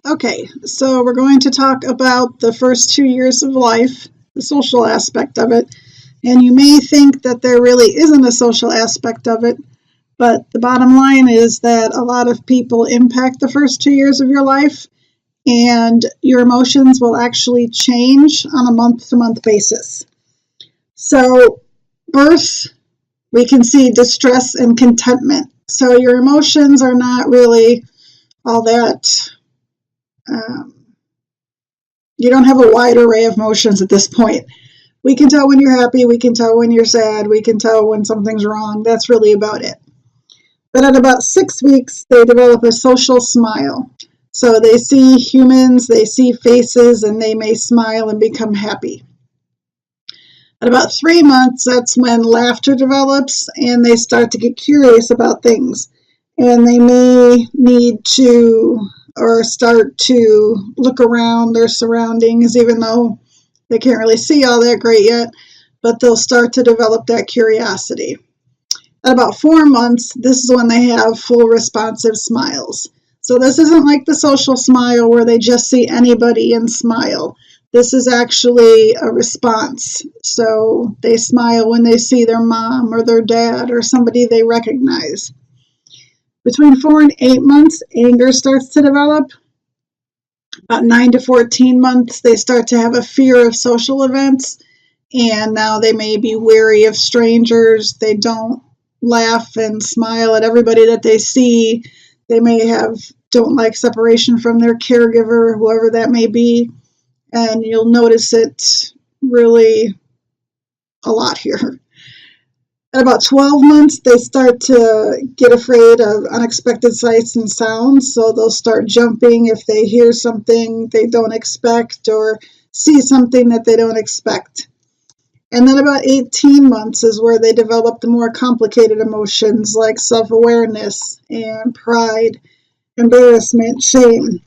Okay, so we're going to talk about the first 2 years of life, the social aspect of it. And you may think that there really isn't a social aspect of it, but the bottom line is that a lot of people impact the first 2 years of your life, and your emotions will actually change on a month-to-month basis. So, birth, we can see distress and contentment. So, your emotions are not really all that. You don't have a wide array of emotions at this point. We can tell when you're happy, we can tell when you're sad, we can tell when something's wrong. That's really about it. But at about 6 weeks, they develop a social smile. So they see humans, they see faces, and they may smile and become happy. At about 3 months, that's when laughter develops and they start to get curious about things. And they may need to or start to look around their surroundings, even though they can't really see all that great yet, but they'll start to develop that curiosity. At about 4 months, this is when they have full responsive smiles. So this isn't like the social smile where they just see anybody and smile. This is actually a response. So they smile when they see their mom or their dad or somebody they recognize. Between 4 and 8 months, anger starts to develop. About 9 to 14 months, they start to have a fear of social events, and now they may be wary of strangers. They don't laugh and smile at everybody that they see. They may don't like separation from their caregiver, whoever that may be, and you'll notice it really a lot here. At about 12 months, they start to get afraid of unexpected sights and sounds, so they'll start jumping if they hear something they don't expect or see something that they don't expect. And then about 18 months is where they develop the more complicated emotions like self-awareness and pride, embarrassment, shame.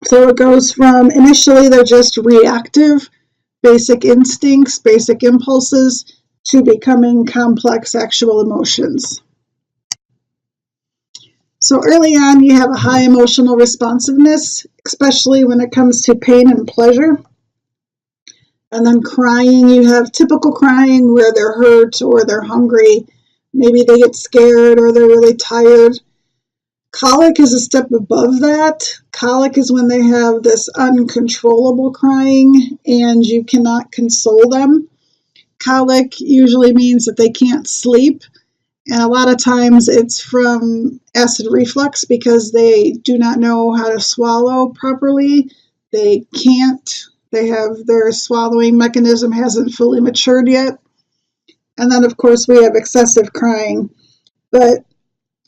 So it goes from initially they're just reactive, basic instincts, basic impulses, to becoming complex actual emotions. So early on, you have a high emotional responsiveness, especially when it comes to pain and pleasure. And then crying, you have typical crying where they're hurt or they're hungry. Maybe they get scared or they're really tired. Colic is a step above that. Colic is when they have this uncontrollable crying and you cannot console them. Colic usually means that they can't sleep, and a lot of times it's from acid reflux because they do not know how to swallow properly. They can't. Their swallowing mechanism hasn't fully matured yet. And then, of course, we have excessive crying. But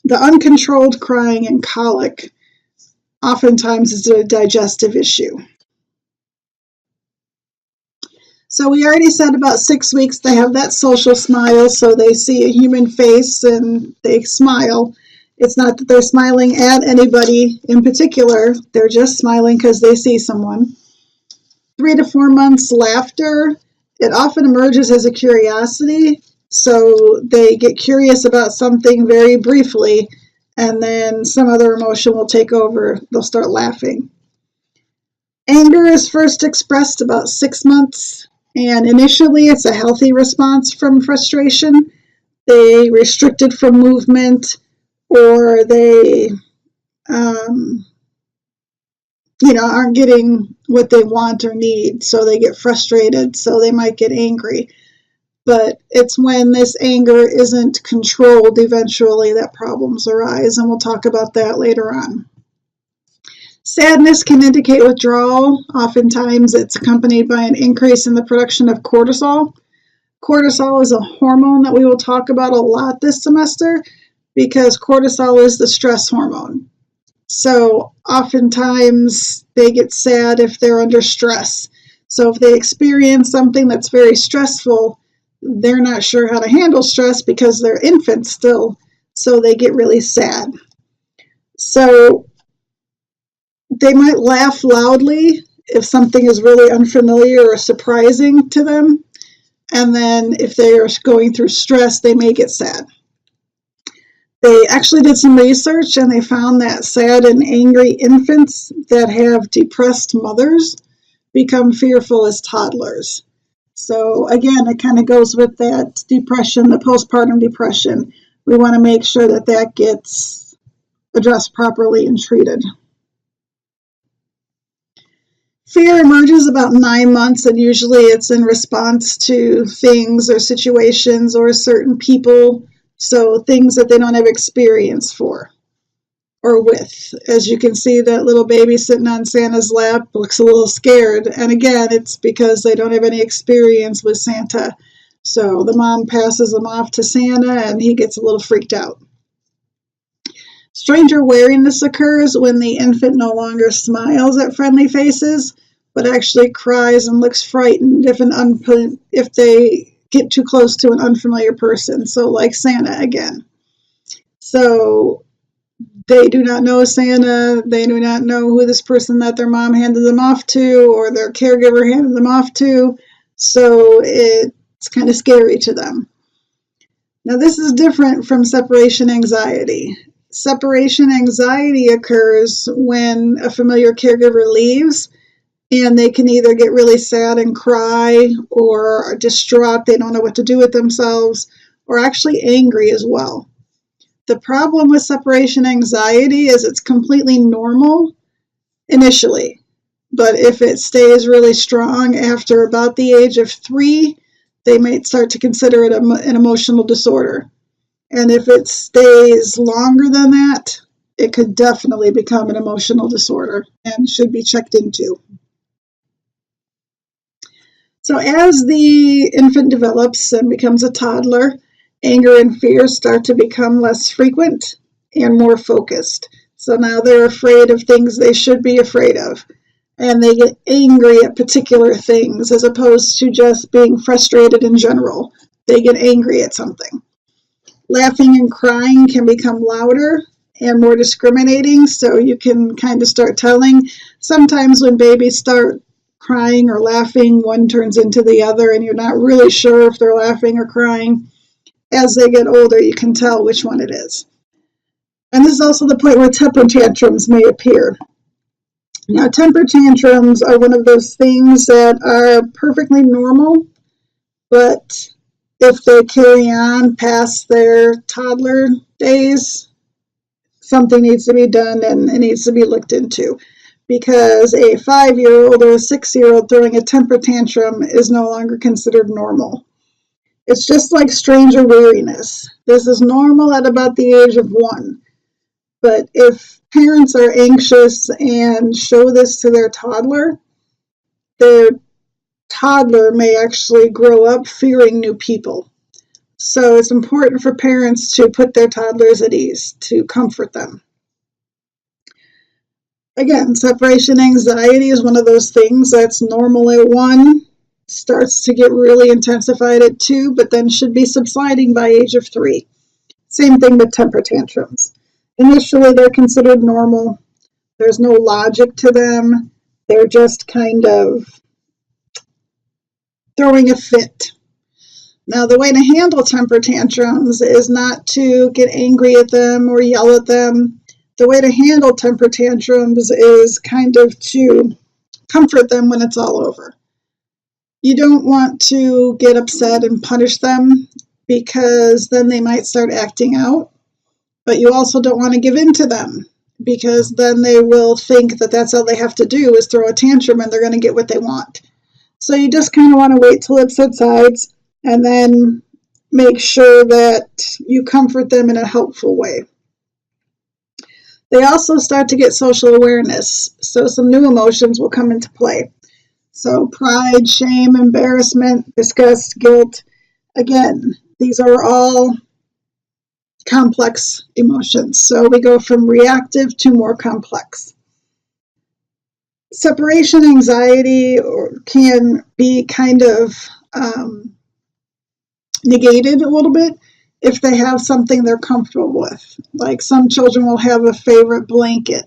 the uncontrolled crying and colic oftentimes is a digestive issue. So we already said about 6 weeks they have that social smile, so they see a human face and they smile. It's not that they're smiling at anybody in particular, they're just smiling because they see someone. 3 to 4 months laughter, it often emerges as a curiosity, so they get curious about something very briefly, and then some other emotion will take over, they'll start laughing. Anger is first expressed about 6 months. And initially, it's a healthy response from frustration. They restricted from movement, or they, aren't getting what they want or need, so they get frustrated, so they might get angry. But it's when this anger isn't controlled eventually that problems arise, and we'll talk about that later on. Sadness can indicate withdrawal. Oftentimes it's accompanied by an increase in the production of cortisol. Cortisol is a hormone that we will talk about a lot this semester because cortisol is the stress hormone. So oftentimes they get sad if they're under stress. So if they experience something that's very stressful, they're not sure how to handle stress because they're infants still, so they get really sad. So they might laugh loudly if something is really unfamiliar or surprising to them. And then if they are going through stress, they may get sad. They actually did some research and they found that sad and angry infants that have depressed mothers become fearful as toddlers. So again, it kind of goes with that depression, the postpartum depression. We want to make sure that that gets addressed properly and treated. Fear emerges about 9 months, and usually it's in response to things or situations or certain people, so things that they don't have experience for or with. As you can see, that little baby sitting on Santa's lap looks a little scared, and again, it's because they don't have any experience with Santa. So the mom passes him off to Santa, and he gets a little freaked out. Stranger wariness occurs when the infant no longer smiles at friendly faces, but actually cries and looks frightened if they get too close to an unfamiliar person. So like Santa again. So they do not know Santa. They do not know who this person that their mom handed them off to or their caregiver handed them off to. So it's kind of scary to them. Now this is different from separation anxiety. Separation anxiety occurs when a familiar caregiver leaves, and they can either get really sad and cry or are distraught, they don't know what to do with themselves, or actually angry as well. The problem with separation anxiety is it's completely normal initially, but if it stays really strong after about the age of 3, they might start to consider it an emotional disorder. And if it stays longer than that, it could definitely become an emotional disorder and should be checked into. So as the infant develops and becomes a toddler, anger and fear start to become less frequent and more focused. So now they're afraid of things they should be afraid of. And they get angry at particular things as opposed to just being frustrated in general. They get angry at something. Laughing and crying can become louder and more discriminating, so you can kind of start telling. Sometimes when babies start crying or laughing, one turns into the other, and you're not really sure if they're laughing or crying. As they get older, you can tell which one it is. And this is also the point where temper tantrums may appear. Now, temper tantrums are one of those things that are perfectly normal, but if they carry on past their toddler days, something needs to be done and it needs to be looked into, because a 5-year-old or a 6-year-old throwing a temper tantrum is no longer considered normal. It's just like stranger weariness. This is normal at about the age of 1. But if parents are anxious and show this to their toddler may actually grow up fearing new people. So it's important for parents to put their toddlers at ease, to comfort them. Again, separation anxiety is one of those things that's normal at 1, starts to get really intensified at 2, but then should be subsiding by age of 3. Same thing with temper tantrums. Initially, they're considered normal. There's no logic to them. They're just kind of throwing a fit. Now, the way to handle temper tantrums is not to get angry at them or yell at them. The way to handle temper tantrums is kind of to comfort them when it's all over. You don't want to get upset and punish them because then they might start acting out. But you also don't want to give in to them because then they will think that that's all they have to do is throw a tantrum and they're going to get what they want. So you just kind of want to wait till it subsides and then make sure that you comfort them in a helpful way. They also start to get social awareness, so some new emotions will come into play. So pride, shame, embarrassment, disgust, guilt. Again, these are all complex emotions. So we go from reactive to more complex. Separation anxiety can be kind of negated a little bit if they have something they're comfortable with. Like some children will have a favorite blanket.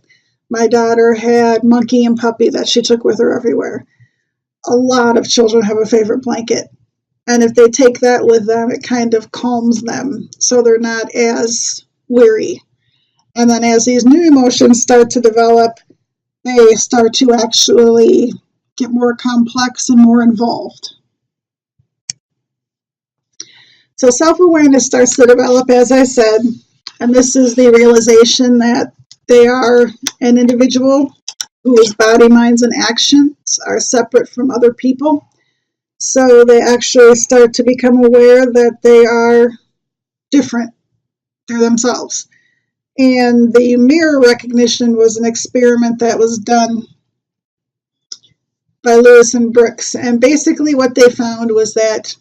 My daughter had Monkey and Puppy that she took with her everywhere. A lot of children have a favorite blanket. And if they take that with them, it kind of calms them. So they're not as weary. And then as these new emotions start to develop, they start to actually get more complex and more involved. So self-awareness starts to develop, as I said, and this is the realization that they are an individual whose body, minds, and actions are separate from other people. So they actually start to become aware that they are different. They're themselves. And the mirror recognition was an experiment that was done by Lewis and Brooks. And basically what they found was that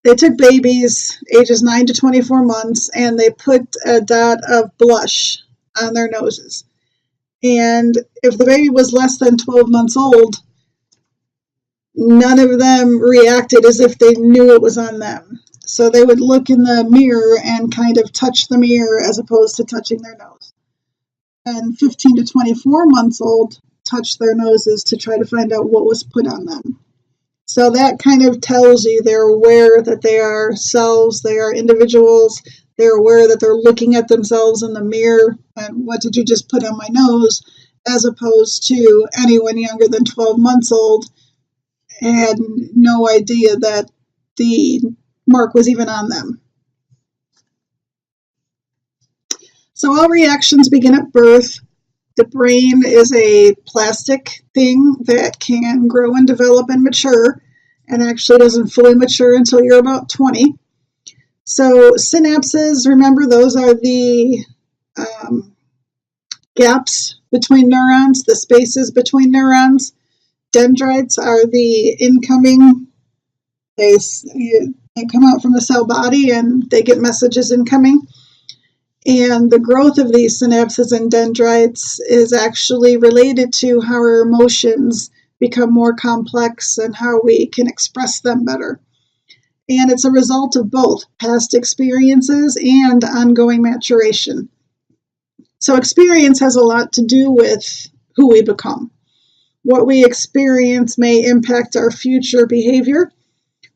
they took babies ages 9 to 24 months and they put a dot of blush on their noses. And if the baby was less than 12 months old, none of them reacted as if they knew it was on them. So they would look in the mirror and kind of touch the mirror as opposed to touching their nose. And 15 to 24 months old touch their noses to try to find out what was put on them. So that kind of tells you they're aware that they are selves, they are individuals, they're aware that they're looking at themselves in the mirror and what did you just put on my nose, as opposed to anyone younger than 12 months old had no idea that the mark was even on them. So all reactions begin at birth. The brain is a plastic thing that can grow and develop and mature, and actually doesn't fully mature until you're about 20. So synapses, remember, those are the gaps between neurons, the spaces between neurons. Dendrites are the incoming, they come out from the cell body and they get messages incoming. And the growth of these synapses and dendrites is actually related to how our emotions become more complex and how we can express them better. And it's a result of both past experiences and ongoing maturation. So experience has a lot to do with who we become. What we experience may impact our future behavior.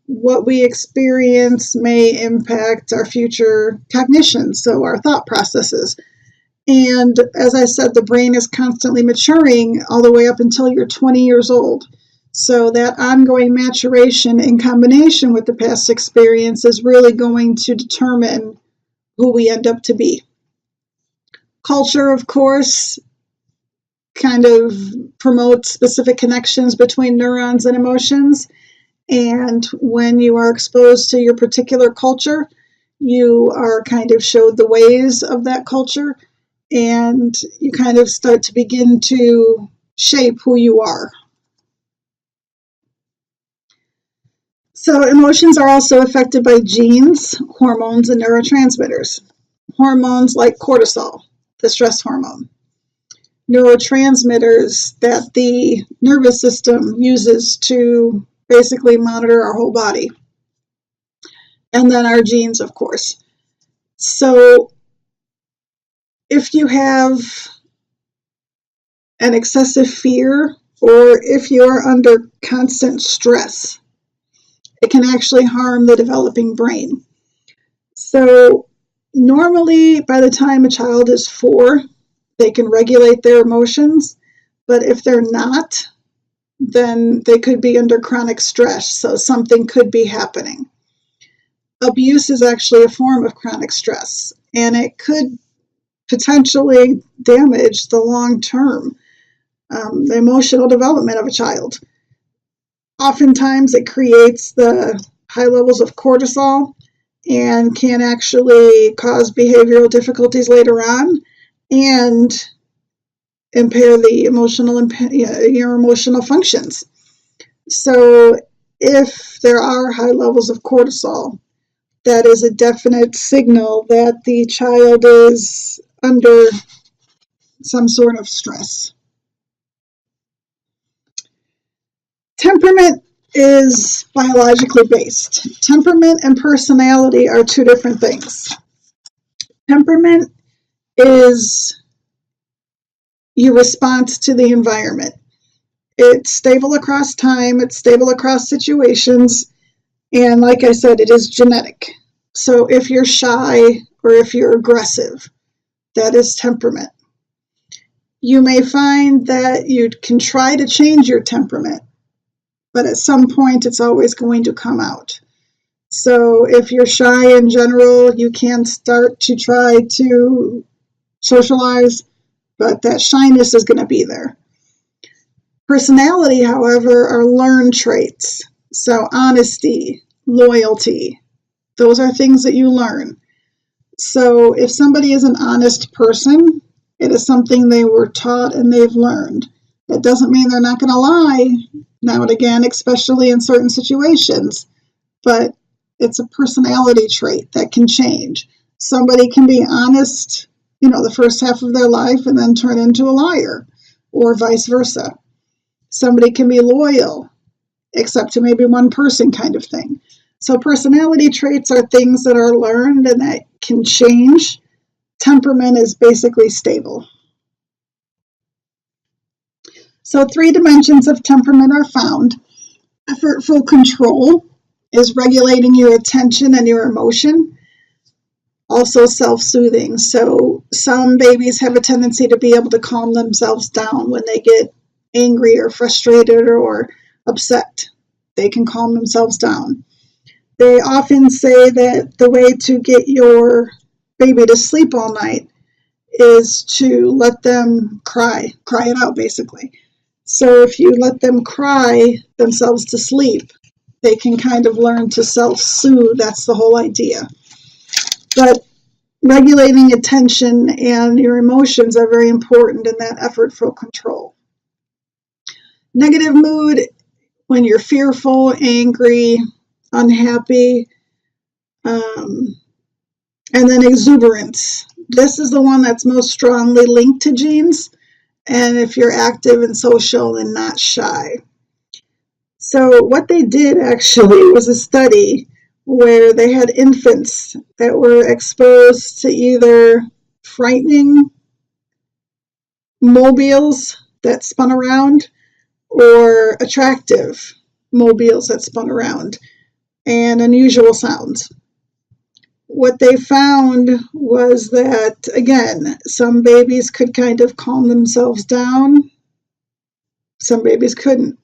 What we experience may impact our future cognition, so our thought processes. And as I said, the brain is constantly maturing all the way up until you're 20 years old. So that ongoing maturation in combination with the past experience is really going to determine who we end up to be. Culture, of course, kind of promotes specific connections between neurons and emotions. And when you are exposed to your particular culture, you are kind of showed the ways of that culture, and you kind of start to begin to shape who you are. So emotions are also affected by genes, hormones, and neurotransmitters. Hormones like cortisol, the stress hormone. Neurotransmitters that the nervous system uses to basically monitor our whole body. And then our genes, of course. So if you have an excessive fear or if you're under constant stress, it can actually harm the developing brain. So normally by the time a child is 4, they can regulate their emotions, but if they're not, then they could be under chronic stress, so something could be happening. Abuse is actually a form of chronic stress, and it could potentially damage the long-term the emotional development of a child. Oftentimes it creates the high levels of cortisol and can actually cause behavioral difficulties later on and impair the your emotional functions. So if there are high levels of cortisol, that is a definite signal that the child is under some sort of stress. Temperament is biologically based. Temperament and personality are 2 different things. Temperament is your response to the environment. It's stable across time, it's stable across situations, and like I said, it is genetic. So if you're shy or if you're aggressive. That is temperament. You may find that you can try to change your temperament, but at some point it's always going to come out. So if you're shy in general, you can start to try to socialize, but that shyness is going to be there. Personality, however, are learned traits. So honesty, loyalty, those are things that you learn. So if somebody is an honest person, it is something they were taught and they've learned. That doesn't mean they're not going to lie now and again, especially in certain situations, but it's a personality trait that can change. Somebody can be honest, the first half of their life and then turn into a liar, or vice versa. Somebody can be loyal, except to maybe one person kind of thing. So personality traits are things that are learned and that can change. Temperament is basically stable. So 3 dimensions of temperament are found. Effortful control is regulating your attention and your emotion. Also self-soothing. So some babies have a tendency to be able to calm themselves down when they get angry or frustrated or upset. They can calm themselves down. They often say that the way to get your baby to sleep all night is to let them cry it out basically. So if you let them cry themselves to sleep, they can kind of learn to self-soothe. That's the whole idea. But regulating attention and your emotions are very important in that effortful control. Negative mood, when you're fearful, angry, unhappy, and then exuberance. This is the one that's most strongly linked to genes, and if you're active and social and not shy. So what they did actually was a study where they had infants that were exposed to either frightening mobiles that spun around or attractive mobiles that spun around and unusual sounds. What they found was that, again, some babies could kind of calm themselves down, some babies couldn't.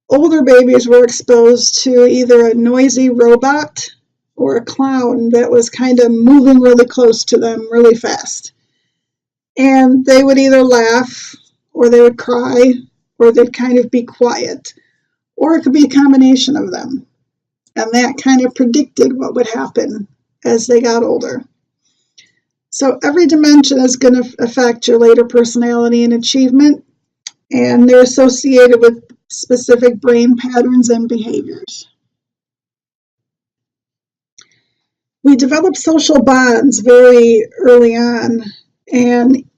Older babies were exposed to either a noisy robot or a clown that was kind of moving really close to them really fast. And they would either laugh, or they would cry, or they'd kind of be quiet, or it could be a combination of them. And that kind of predicted what would happen as they got older. So every dimension is going to affect your later personality and achievement, and they're associated with specific brain patterns and behaviors. We develop social bonds very early on, and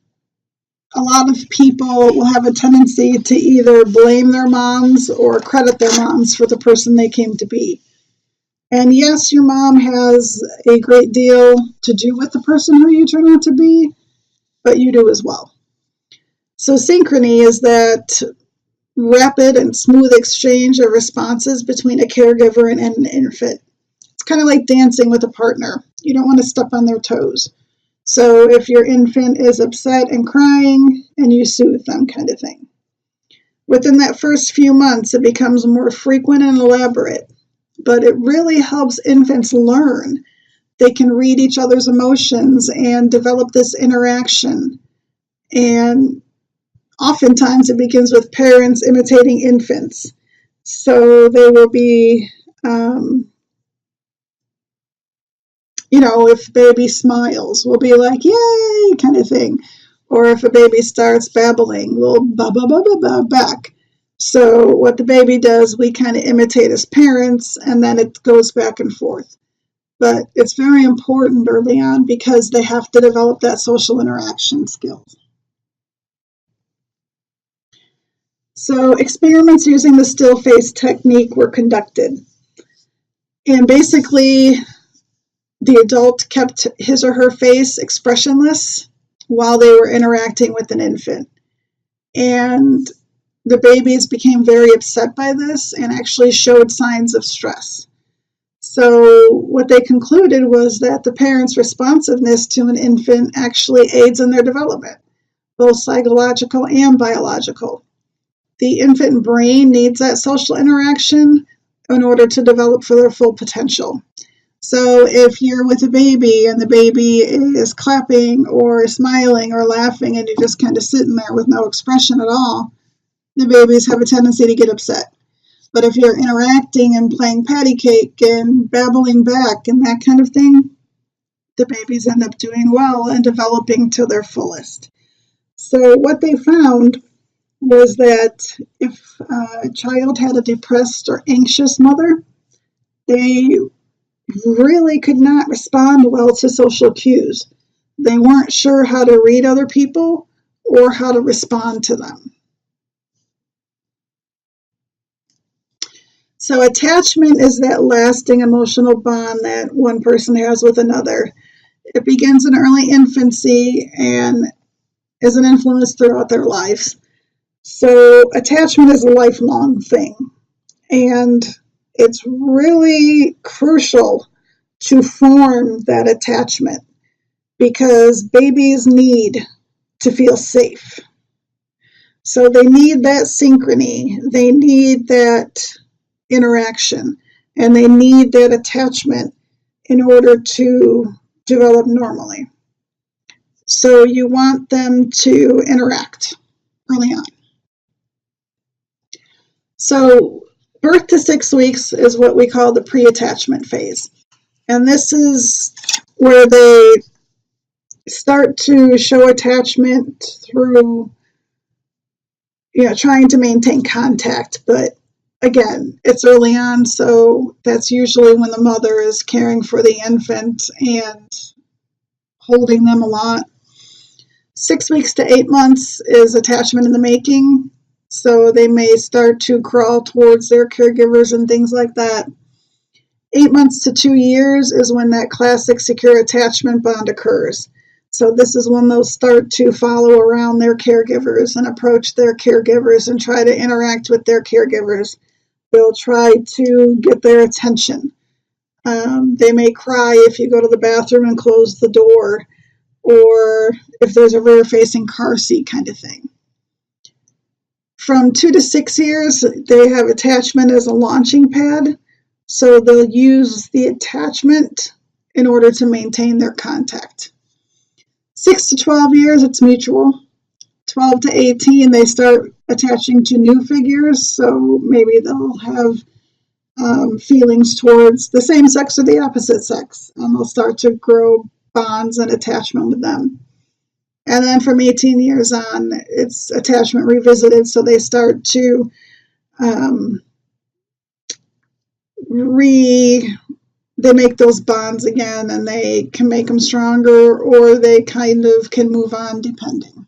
a lot of people will have a tendency to either blame their moms or credit their moms for the person they came to be. And yes, your mom has a great deal to do with the person who you turn out to be, but you do as well. So synchrony is that rapid and smooth exchange of responses between a caregiver and an infant. It's kind of like dancing with a partner. You don't want to step on their toes. So if your infant is upset and crying, and you soothe them, kind of thing. Within that first few months, it becomes more frequent and elaborate, but it really helps infants learn. They can read each other's emotions and develop this interaction. And oftentimes it begins with parents imitating infants. So they will be, if baby smiles, we'll be like, yay, kind of thing. Or if a baby starts babbling, we'll ba ba ba ba ba back. So what the baby does, we kind of imitate as parents, and then it goes back and forth. But it's very important early on because they have to develop that social interaction skills. So experiments using the still face technique were conducted. And basically, the adult kept his or her face expressionless while they were interacting with an infant. And the babies became very upset by this and actually showed signs of stress. So what they concluded was that the parent's responsiveness to an infant actually aids in their development, both psychological and biological. The infant brain needs that social interaction in order to develop for their full potential. So if you're with a baby and the baby is clapping or smiling or laughing and you're just kind of sitting there with no expression at all, the babies have a tendency to get upset. But if you're interacting and playing patty cake and babbling back and that kind of thing, the babies end up doing well and developing to their fullest. So what they found was that if a child had a depressed or anxious mother, they really could not respond well to social cues. They weren't sure how to read other people or how to respond to them. So attachment is that lasting emotional bond that one person has with another. It begins in early infancy and is an influence throughout their lives. So attachment is a lifelong thing, and it's really crucial to form that attachment because babies need to feel safe. So they need that synchrony, they need that interaction, and they need that attachment in order to develop normally. So you want them to interact early on. So birth to 6 weeks is what we call the pre-attachment phase. And this is where they start to show attachment through, trying to maintain contact. But again, it's early on, so that's usually when the mother is caring for the infant and holding them a lot. 6 weeks to 8 months is attachment in the making. So they may start to crawl towards their caregivers and things like that. 8 months to 2 years is when that classic secure attachment bond occurs. So this is when they'll start to follow around their caregivers and approach their caregivers and try to interact with their caregivers. They'll try to get their attention. They may cry if you go to the bathroom and close the door, or if there's a rear-facing car seat kind of thing. From 2 to 6 years, they have attachment as a launching pad. So they'll use the attachment in order to maintain their contact. 6 to 12 years, it's mutual. 12 to 18, they start attaching to new figures. So maybe they'll have feelings towards the same sex or the opposite sex. And they'll start to grow bonds and attachment with them. And then from 18 years on, it's attachment revisited. So they start to they make those bonds again, and they can make them stronger, or they kind of can move on depending.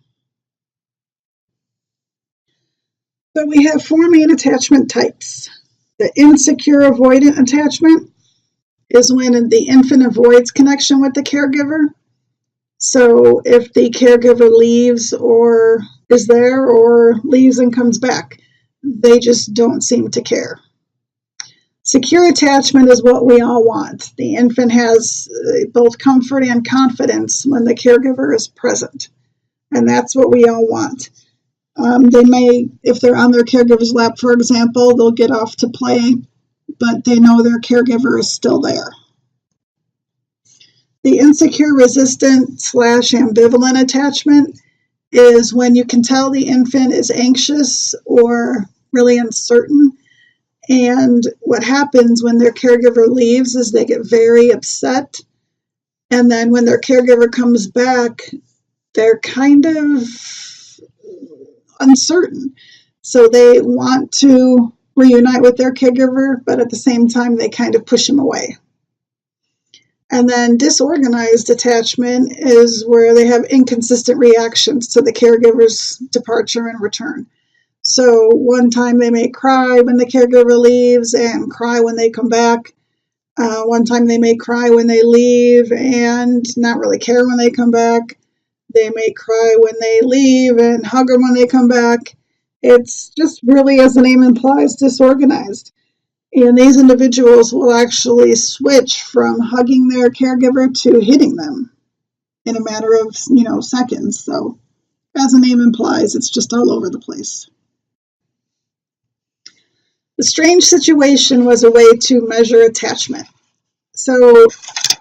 So we have 4 main attachment types. The insecure avoidant attachment is when the infant avoids connection with the caregiver. So if the caregiver leaves or is there or leaves and comes back, they just don't seem to care. Secure attachment is what we all want. The infant has both comfort and confidence when the caregiver is present. And that's what we all want. They may, if they're on their caregiver's lap, for example, they'll get off to play, but they know their caregiver is still there. The insecure resistant / ambivalent attachment is when you can tell the infant is anxious or really uncertain. And what happens when their caregiver leaves is they get very upset. And then when their caregiver comes back, they're kind of uncertain. So they want to reunite with their caregiver, but at the same time, they kind of push them away. And then disorganized attachment is where they have inconsistent reactions to the caregiver's departure and return. So one time they may cry when the caregiver leaves and cry when they come back. One time they may cry when they leave and not really care when they come back. They may cry when they leave and hug them when they come back. It's just really, as the name implies, disorganized. And these individuals will actually switch from hugging their caregiver to hitting them in a matter of, seconds. So, as the name implies, it's just all over the place. The strange situation was a way to measure attachment. So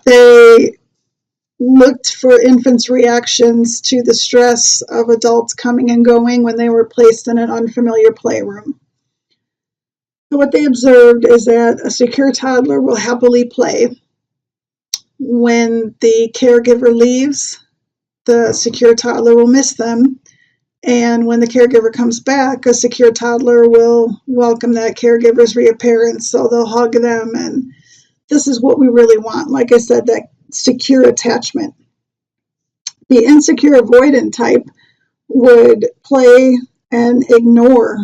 they looked for infants' reactions to the stress of adults coming and going when they were placed in an unfamiliar playroom. So what they observed is that a secure toddler will happily play. When the caregiver leaves, the secure toddler will miss them. And when the caregiver comes back, a secure toddler will welcome that caregiver's reappearance, so they'll hug them. And this is what we really want. Like I said, that secure attachment. The insecure avoidant type would play and ignore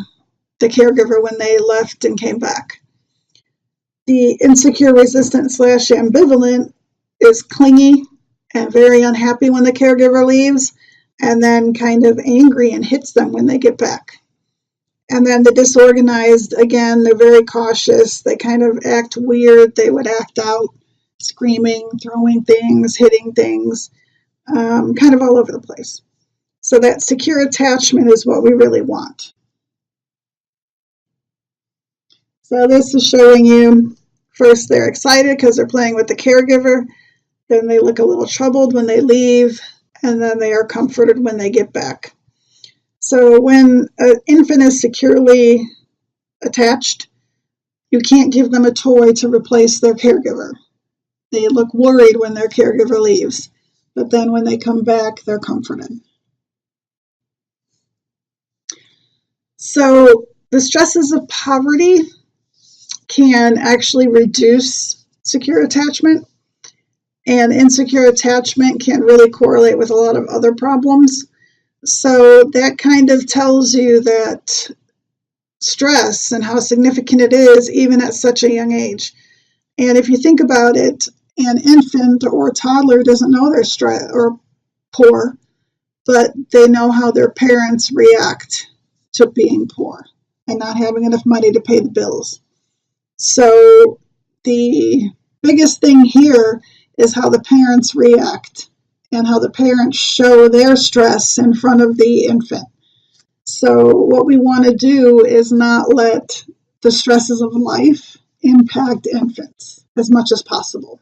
the caregiver when they left and came back. The insecure resistant / ambivalent is clingy and very unhappy when the caregiver leaves, and then kind of angry and hits them when they get back. And then the disorganized, again, they're very cautious. They kind of act weird. They would act out, screaming, throwing things, hitting things, kind of all over the place. So that secure attachment is what we really want. So this is showing you, first they're excited because they're playing with the caregiver, then they look a little troubled when they leave, and then they are comforted when they get back. So when an infant is securely attached, you can't give them a toy to replace their caregiver. They look worried when their caregiver leaves, but then when they come back, they're comforted. So the stresses of poverty can actually reduce secure attachment, and insecure attachment can really correlate with a lot of other problems. So that kind of tells you that stress and how significant it is even at such a young age. And if you think about it, an infant or toddler doesn't know they're stressed or poor, but they know how their parents react to being poor and not having enough money to pay the bills. So the biggest thing here is how the parents react and how the parents show their stress in front of the infant. So what we want to do is not let the stresses of life impact infants as much as possible.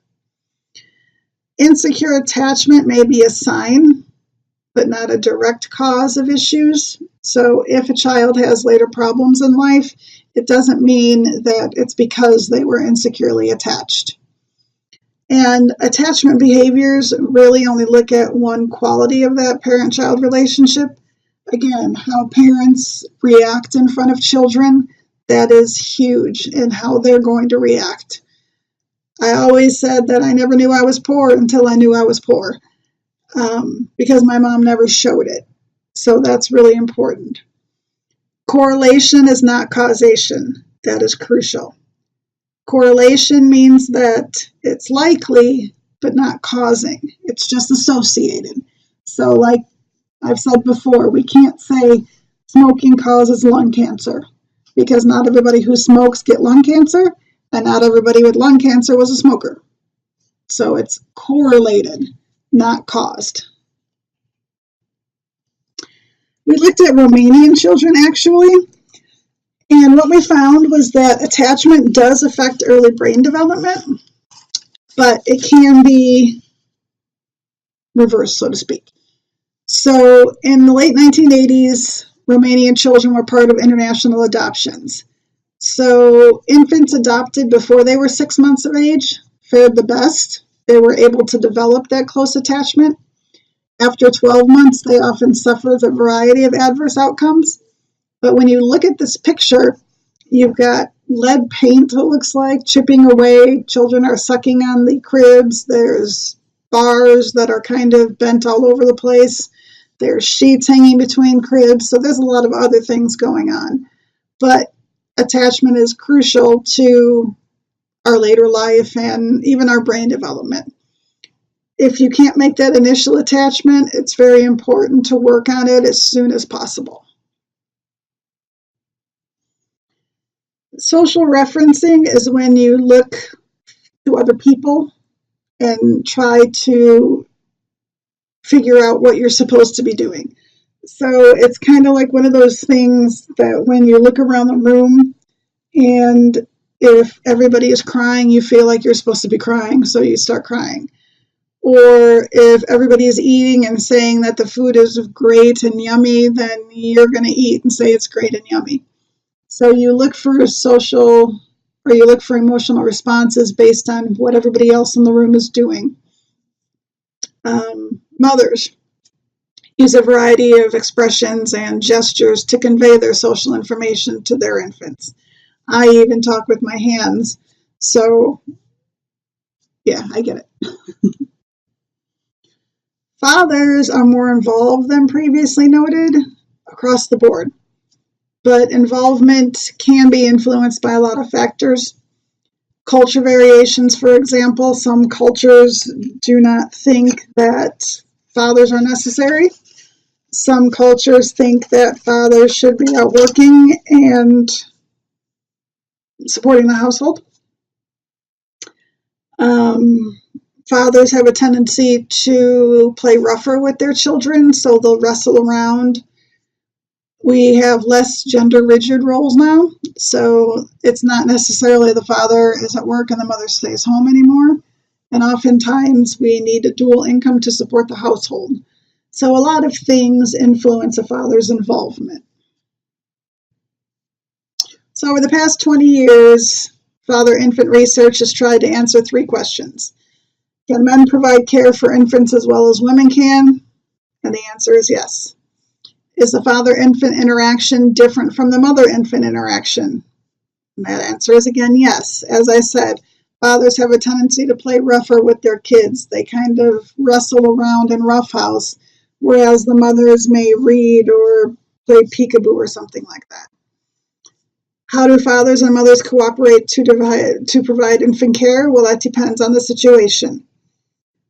Insecure attachment may be a sign, but not a direct cause of issues. So if a child has later problems in life, it doesn't mean that it's because they were insecurely attached. And attachment behaviors really only look at one quality of that parent-child relationship. Again, how parents react in front of children, that is huge in how they're going to react. I always said that I never knew I was poor until I knew I was poor, because my mom never showed it. So that's really important. Correlation is not causation. That is crucial. Correlation means that it's likely, but not causing. It's just associated. So like I've said before, we can't say smoking causes lung cancer, because not everybody who smokes get lung cancer, and not everybody with lung cancer was a smoker. So it's correlated, not caused. We looked at Romanian children actually, and what we found was that attachment does affect early brain development, but it can be reversed, so to speak. So in the late 1980s, Romanian children were part of international adoptions. So infants adopted before they were 6 months of age fared the best. They were able to develop that close attachment. After 12 months, they often suffered a variety of adverse outcomes. But when you look at this picture, you've got lead paint, it looks like, chipping away. Children are sucking on the cribs. There's bars that are kind of bent all over the place. There's sheets hanging between cribs. So there's a lot of other things going on. But attachment is crucial to our later life and even our brain development. If you can't make that initial attachment, it's very important to work on it as soon as possible. Social referencing is when you look to other people and try to figure out what you're supposed to be doing. So it's kind of like one of those things that when you look around the room and if everybody is crying, you feel like you're supposed to be crying, so you start crying. Or if everybody is eating and saying that the food is great and yummy, then you're going to eat and say it's great and yummy. So you look for social or you look for emotional responses based on what everybody else in the room is doing. Mothers use a variety of expressions and gestures to convey their social information to their infants. I even talk with my hands. So, yeah, I get it. Fathers are more involved than previously noted across the board, but involvement can be influenced by a lot of factors. Culture variations, for example, some cultures do not think that fathers are necessary. Some cultures think that fathers should be out working and supporting the household. Fathers have a tendency to play rougher with their children, so they'll wrestle around. We have less gender rigid roles now, so it's not necessarily the father is at work and the mother stays home anymore. And oftentimes we need a dual income to support the household. So a lot of things influence a father's involvement. So over the past 20 years, father-infant research has tried to answer 3 questions. Can men provide care for infants as well as women can? And the answer is yes. Is the father-infant interaction different from the mother-infant interaction? And that answer is again yes. As I said, fathers have a tendency to play rougher with their kids. They kind of wrestle around and roughhouse, whereas the mothers may read or play peekaboo or something like that. How do fathers and mothers cooperate to provide infant care? Well, that depends on the situation.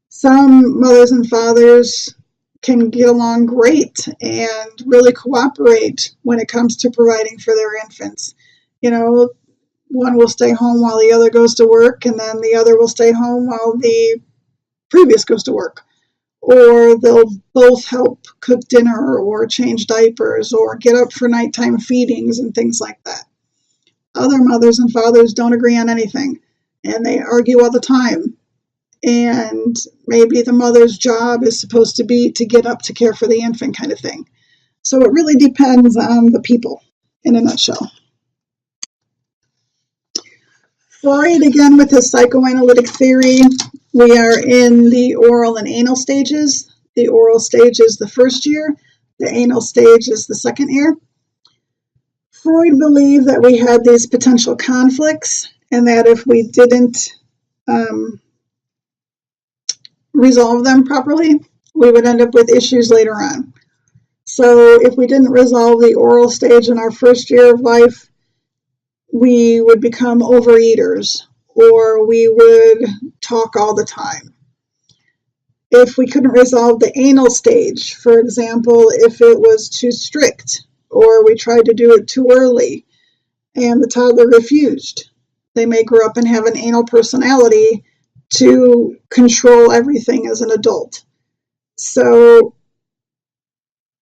Some mothers and fathers can get along great and really cooperate when it comes to providing for their infants. You know, one will stay home while the other goes to work, and then the other will stay home while the previous goes to work. Or they'll both help cook dinner or change diapers or get up for nighttime feedings and things like that. Other mothers and fathers don't agree on anything, and they argue all the time. And maybe the mother's job is supposed to be to get up to care for the infant kind of thing. So it really depends on the people in a nutshell. Freud, again, with his psychoanalytic theory, we are in the oral and anal stages. The oral stage is the first year. The anal stage is the second year. Freud believed that we had these potential conflicts and that if we didn't resolve them properly, we would end up with issues later on. So if we didn't resolve the oral stage in our first year of life, we would become overeaters or we would talk all the time. If we couldn't resolve the anal stage, for example, if it was too strict or we tried to do it too early and the toddler refused, they may grow up and have an anal personality to control everything as an adult. So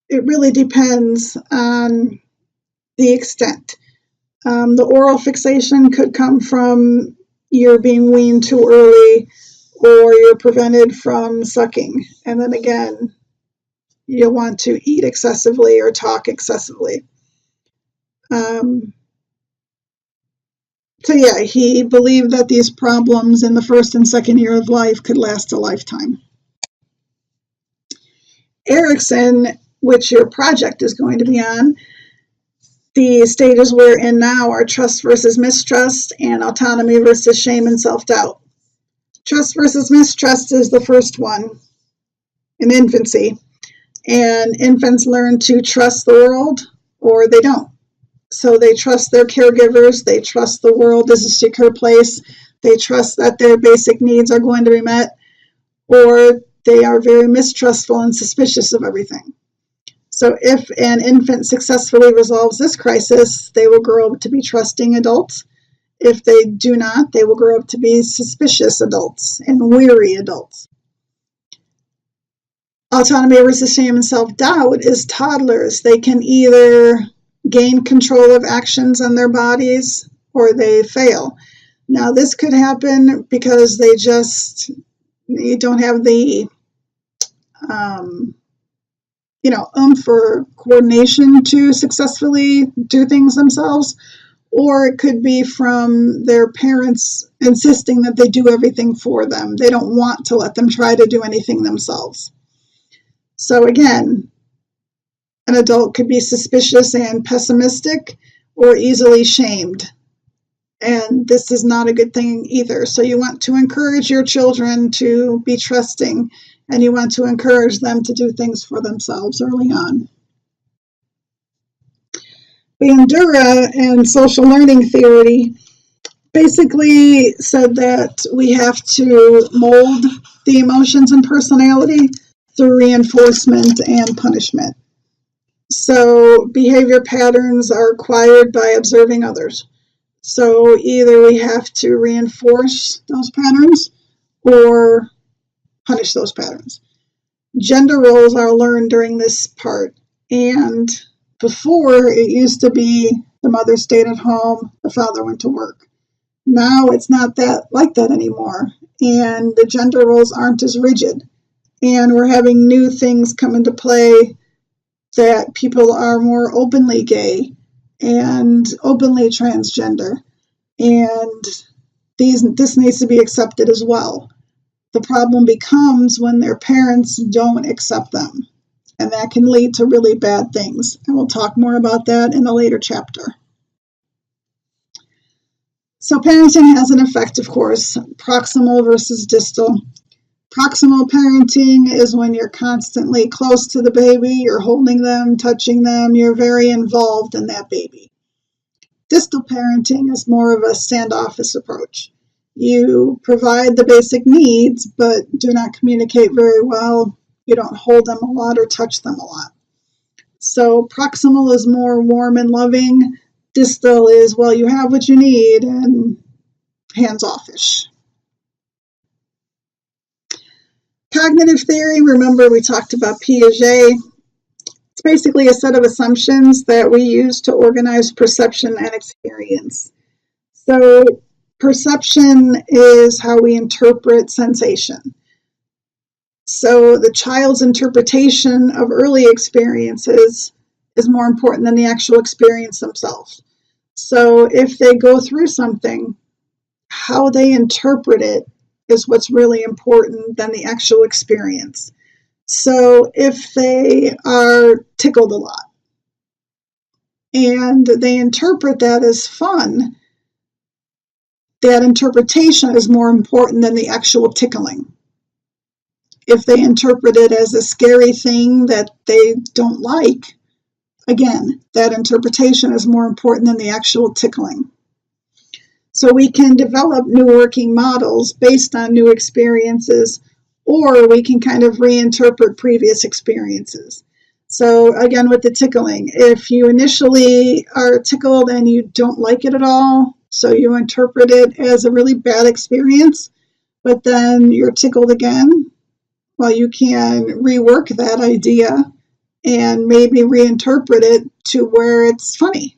it really depends on the extent. The oral fixation could come from you're being weaned too early or you're prevented from sucking. And then again, you'll want to eat excessively or talk excessively. So yeah, he believed that these problems in the first and second year of life could last a lifetime. Erickson, which your project is going to be on, the stages we're in now are trust versus mistrust and autonomy versus shame and self-doubt. Trust versus mistrust is the first one in infancy, and infants learn to trust the world or they don't. So they trust their caregivers, they trust the world is a secure place, they trust that their basic needs are going to be met, or they are very mistrustful and suspicious of everything. So if an infant successfully resolves this crisis, they will grow up to be trusting adults. If they do not, they will grow up to be suspicious adults and weary adults. Autonomy versus shame and self-doubt is toddlers. They can either gain control of actions in their bodies or they fail. Now, this could happen because they don't have the oomph or coordination to successfully do things themselves, or it could be from their parents insisting that they do everything for them. They don't want to let them try to do anything themselves. So again, an adult could be suspicious and pessimistic or easily shamed. And this is not a good thing either. So you want to encourage your children to be trusting, and you want to encourage them to do things for themselves early on. Bandura and social learning theory basically said that we have to mold the emotions and personality through reinforcement and punishment. So behavior patterns are acquired by observing others. So either we have to reinforce those patterns or punish those patterns. Gender roles are learned during this part, and before it used to be the mother stayed at home, the father went to work. Now it's not like that anymore, and the gender roles aren't as rigid, and we're having new things come into play that people are more openly gay and openly transgender, and this needs to be accepted as well. The problem becomes when their parents don't accept them, and that can lead to really bad things, and we'll talk more about that in a later chapter. So parenting has an effect, of course, proximal versus distal. Proximal parenting is when you're constantly close to the baby, you're holding them, touching them, you're very involved in that baby. Distal parenting is more of a standoffish approach. You provide the basic needs, but do not communicate very well. You don't hold them a lot or touch them a lot. So proximal is more warm and loving. Distal is, well, you have what you need, and hands-offish. Cognitive theory, remember we talked about Piaget. It's basically a set of assumptions that we use to organize perception and experience. So perception is how we interpret sensation. So the child's interpretation of early experiences is more important than the actual experience themselves. So if they go through something, how they interpret it is what's really important than the actual experience. So if they are tickled a lot and they interpret that as fun, that interpretation is more important than the actual tickling. If they interpret it as a scary thing that they don't like, again, that interpretation is more important than the actual tickling. So we can develop new working models based on new experiences, or we can kind of reinterpret previous experiences. So again, with the tickling, if you initially are tickled and you don't like it at all, so you interpret it as a really bad experience, but then you're tickled again, well, you can rework that idea and maybe reinterpret it to where it's funny.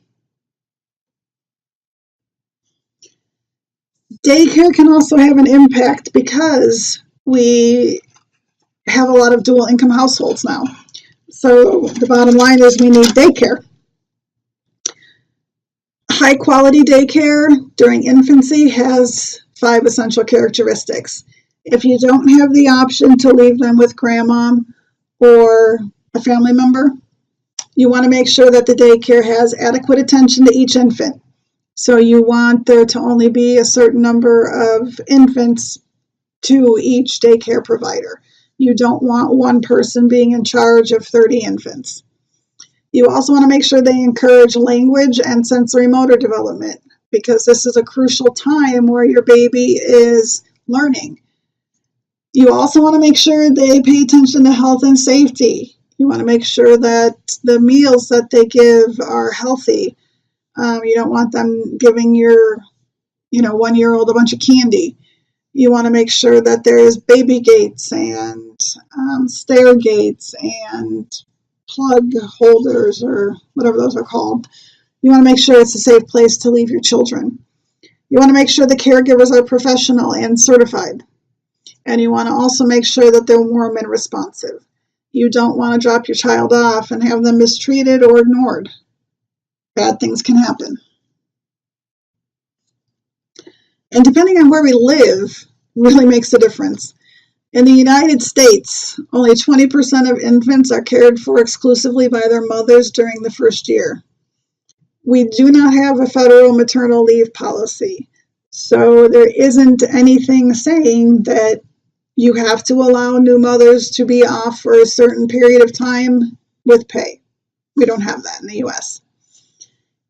Daycare can also have an impact because we have a lot of dual income households now. So the bottom line is we need daycare. High quality daycare during infancy has 5 essential characteristics. If you don't have the option to leave them with grandma or a family member, you want to make sure that the daycare has adequate attention to each infant. So you want there to only be a certain number of infants to each daycare provider. You don't want one person being in charge of 30 infants. You also want to make sure they encourage language and sensory motor development, because this is a crucial time where your baby is learning. You also want to make sure they pay attention to health and safety. You want to make sure that the meals that they give are healthy. You don't want them giving your 1-year-old a bunch of candy. You want to make sure that there's baby gates and stair gates and plug holders or whatever those are called. You want to make sure it's a safe place to leave your children. You want to make sure the caregivers are professional and certified. And you want to also make sure that they're warm and responsive. You don't want to drop your child off and have them mistreated or ignored. Bad things can happen. And depending on where we live, really makes a difference. In the United States, only 20% of infants are cared for exclusively by their mothers during the first year. We do not have a federal maternal leave policy, so there isn't anything saying that you have to allow new mothers to be off for a certain period of time with pay. We don't have that in the US.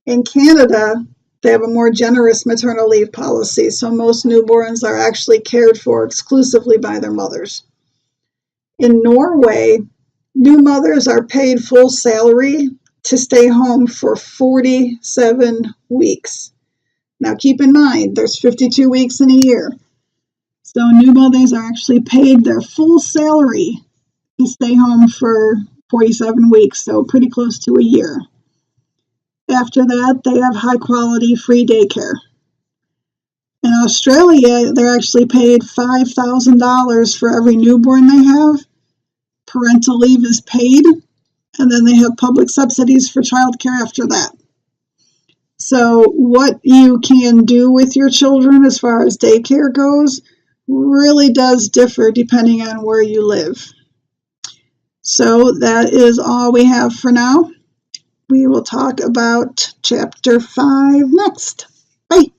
In Canada, they have a more generous maternal leave policy, so most newborns are actually cared for exclusively by their mothers. In Norway, new mothers are paid full salary to stay home for 47 weeks. Now keep in mind, there's 52 weeks in a year. So new mothers are actually paid their full salary to stay home for 47 weeks, so pretty close to a year. After that, they have high-quality free daycare. In Australia, they're actually paid $5,000 for every newborn they have. Parental leave is paid, and then they have public subsidies for childcare after that. So what you can do with your children as far as daycare goes really does differ depending on where you live. So that is all we have for now. We will talk about Chapter 5 next. Bye.